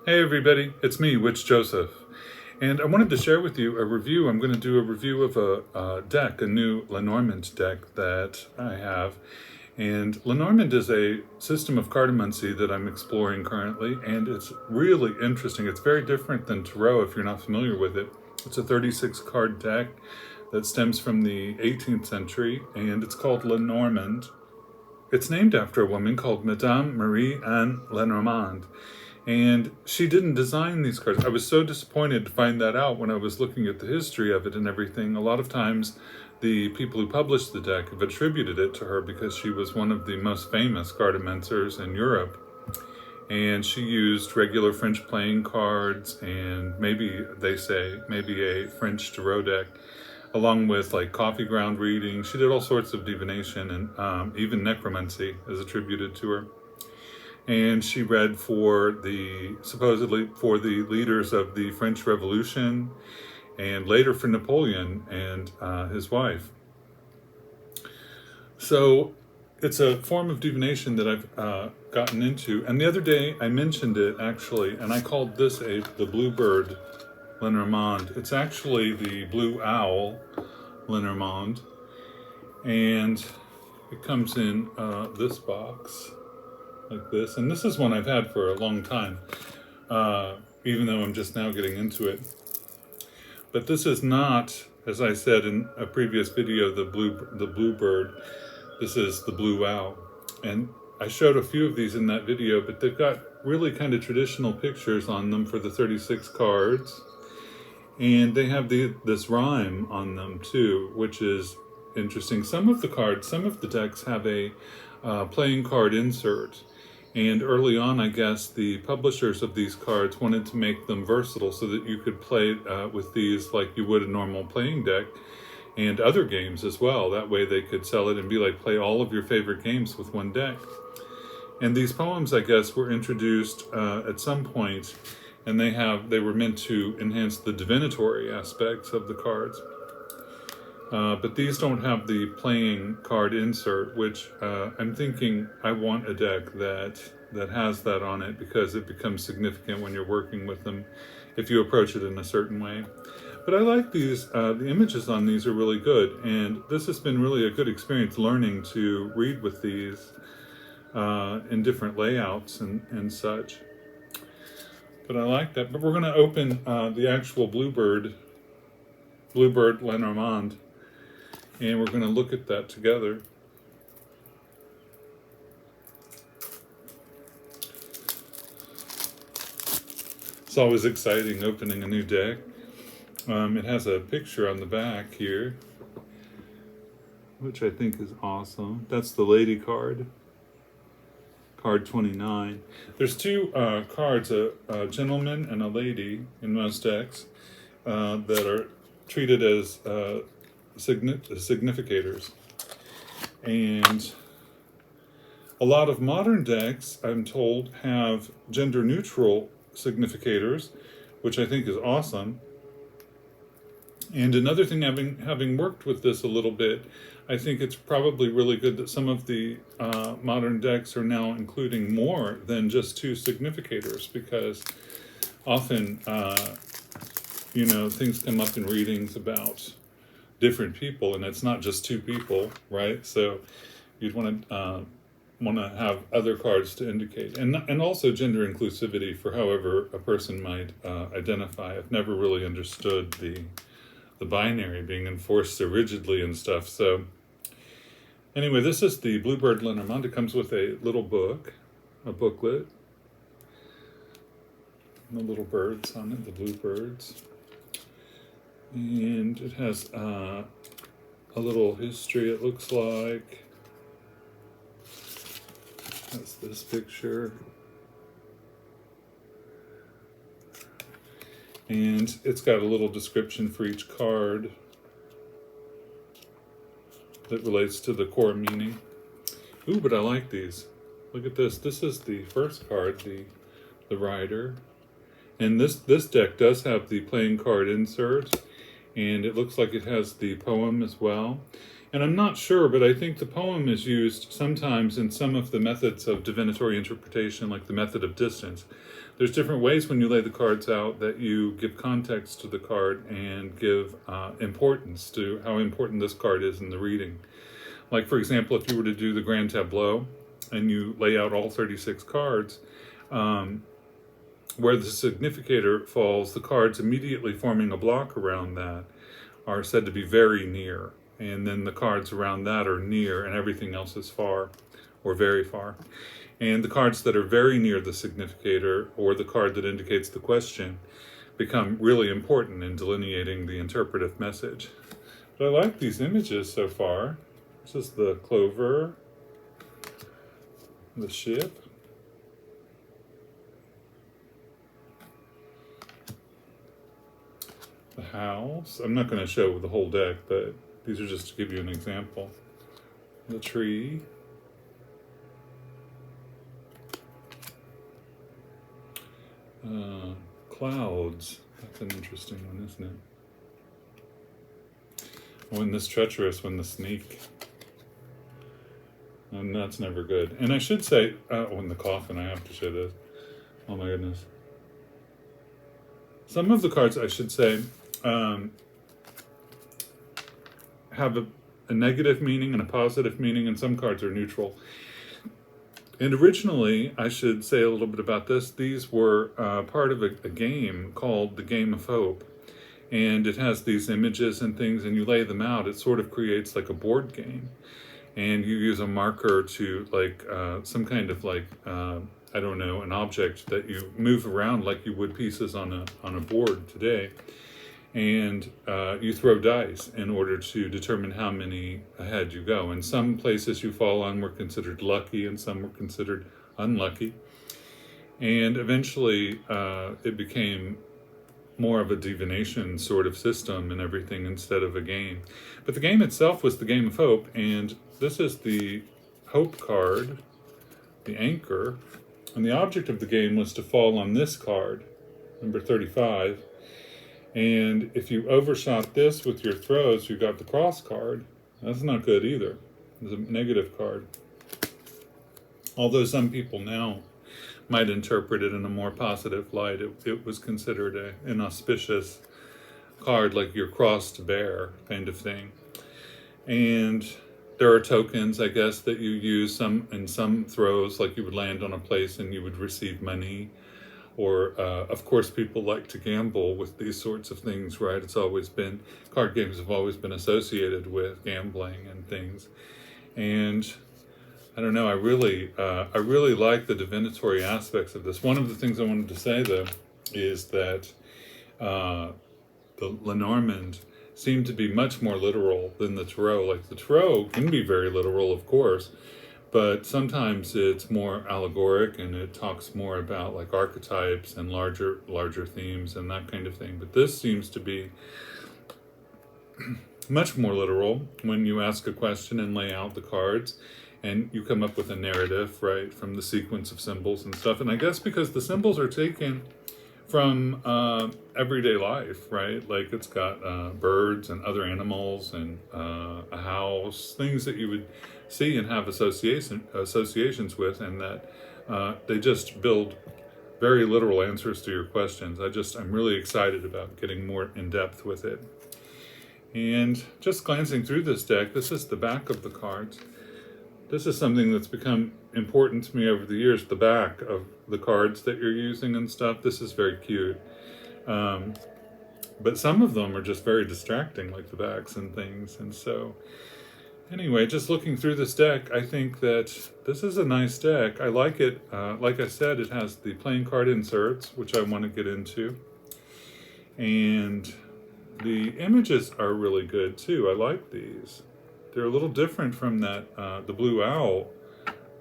Hey everybody, it's me, Witch Joseph, and I wanted to share with you a review. I'm going to do a review of a deck, a new Lenormand deck that I have. And Lenormand is a system of cartomancy that I'm exploring currently, and it's really interesting. It's very different than Tarot if you're not familiar with it. It's a 36 card deck that stems from the 18th century, and it's called Lenormand. It's named after a woman called Madame Marie-Anne Lenormand. And she didn't design these cards. I was so disappointed to find that out when I was looking at the history of it and everything. A lot of times the people who published the deck have attributed it to her because she was one of the most famous cartomancers in Europe. And she used regular French playing cards and maybe, they say, maybe a French tarot deck, along with like coffee ground reading. She did all sorts of divination, and even necromancy is attributed to her. And she read supposedly for the leaders of the French Revolution, and later for Napoleon and his wife. So it's a form of divination that I've gotten into. And the other day I mentioned it actually, and I called this the Bluebird Lenormand. It's actually the Blue Owl Lenormand, and it comes in this box. Like this, and this is one I've had for a long time, even though I'm just now getting into it. But this is not, as I said in a previous video, the bluebird. This is the blue owl, and I showed a few of these in that video, but they've got really kind of traditional pictures on them for the 36 cards, and they have this rhyme on them too, which is interesting. Some of the decks have a playing card insert. And early on, I guess, the publishers of these cards wanted to make them versatile so that you could play with these like you would a normal playing deck and other games as well. That way they could sell it and be like, play all of your favorite games with one deck. And these poems, I guess, were introduced at some point, and they were meant to enhance the divinatory aspects of the cards. But these don't have the playing card insert, which I'm thinking I want a deck that has that on it, because it becomes significant when you're working with them if you approach it in a certain way. But I like these. The images on these are really good, and this has been really a good experience learning to read with these in different layouts and such. But I like that. But we're going to open the actual Bluebird Lenormand, and we're going to look at that together. It's always exciting opening a new deck. It has a picture on the back here, which I think is awesome. That's the lady card, card 29. There's two cards, a gentleman and a lady in most decks that are treated as significators. And a lot of modern decks, I'm told, have gender-neutral significators, which I think is awesome. And another thing, having worked with this a little bit, I think it's probably really good that some of the modern decks are now including more than just two significators, because often, things come up in readings about different people, and it's not just two people, right? So you'd want to have other cards to indicate, and also gender inclusivity for however a person might identify. I've never really understood the binary being enforced so rigidly and stuff. So anyway, this is the Bluebird Lenormand. It comes with a little book, a booklet, and the little birds on it, the bluebirds. And it has a little history, it looks like. That's this picture. And it's got a little description for each card that relates to the core meaning. Ooh, but I like these. Look at this. This is the first card, the rider. And this deck does have the playing card insert, and it looks like it has the poem as well. And I'm not sure, but I think the poem is used sometimes in some of the methods of divinatory interpretation, like the method of distance. There's different ways when you lay the cards out that you give context to the card and give importance to how important this card is in the reading. Like, for example, if you were to do the Grand Tableau and you lay out all 36 cards, where the significator falls, the cards immediately forming a block around that are said to be very near. And then the cards around that are near, and everything else is far or very far. And the cards that are very near the significator, or the card that indicates the question, become really important in delineating the interpretive message. But I like these images so far. This is the clover, the ship, the house. I'm not going to show the whole deck, but these are just to give you an example. The tree. Clouds. That's an interesting one, isn't it? Oh, and this treacherous one, the snake. And that's never good. And I should say, in the coffin, I have to show this. Oh my goodness. Some of the cards, I should say, have a negative meaning and a positive meaning, and some cards are neutral. And originally, I should say a little bit about this, these were part of a game called the Game of Hope. And it has these images and things, and you lay them out. It sort of creates like a board game. And you use a marker to, like, some kind of, like, I don't know, an object that you move around like you would pieces on a board today. And you throw dice in order to determine how many ahead you go. And some places you fall on were considered lucky, and some were considered unlucky. And eventually it became more of a divination sort of system and everything instead of a game. But the game itself was the Game of Hope, and this is the Hope card, the anchor. And the object of the game was to fall on this card, number 35. And if you overshot this with your throws, you got the cross card. That's not good either. It's a negative card. Although some people now might interpret it in a more positive light, it was considered an auspicious card, like your crossed bear kind of thing. And there are tokens, I guess, that you use in some throws, like you would land on a place and you would receive money. Or, of course, people like to gamble with these sorts of things, right? It's always been, card games have always been associated with gambling and things. And I don't know, I really like the divinatory aspects of this. One of the things I wanted to say, though, is that the Lenormand seemed to be much more literal than the Tarot. Like, the Tarot can be very literal, of course, but sometimes it's more allegoric, and it talks more about like archetypes and larger themes and that kind of thing. But this seems to be much more literal when you ask a question and lay out the cards, and you come up with a narrative, right, from the sequence of symbols and stuff. And I guess because the symbols are taken from everyday life, right? Like, it's got birds and other animals and a house, things that you would see and have associations with, and that they just build very literal answers to your questions. I'm really excited about getting more in depth with it. And just glancing through this deck, this is the back of the cards. This is something that's become important to me over the years, the back of the cards that you're using and stuff. This is very cute. But some of them are just very distracting, like the backs and things. And so, anyway, just looking through this deck, I think that this is a nice deck. I like it. Like I said, it has the playing card inserts, which I want to get into. And the images are really good, too. I like these. They're a little different from that the blue owl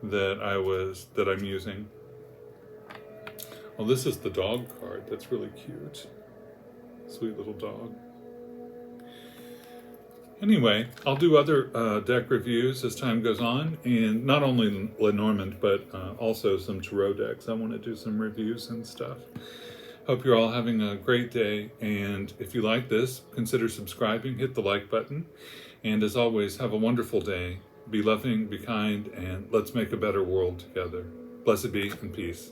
that I'm using. Well, this is the dog card. That's really cute. Sweet little dog. Anyway, I'll do other deck reviews as time goes on, and not only Lenormand, but also some Tarot decks. I want to do some reviews and stuff. Hope you're all having a great day, and if you like this, consider subscribing, hit the like button, and as always, have a wonderful day. Be loving, be kind, and let's make a better world together. Blessed be, and peace.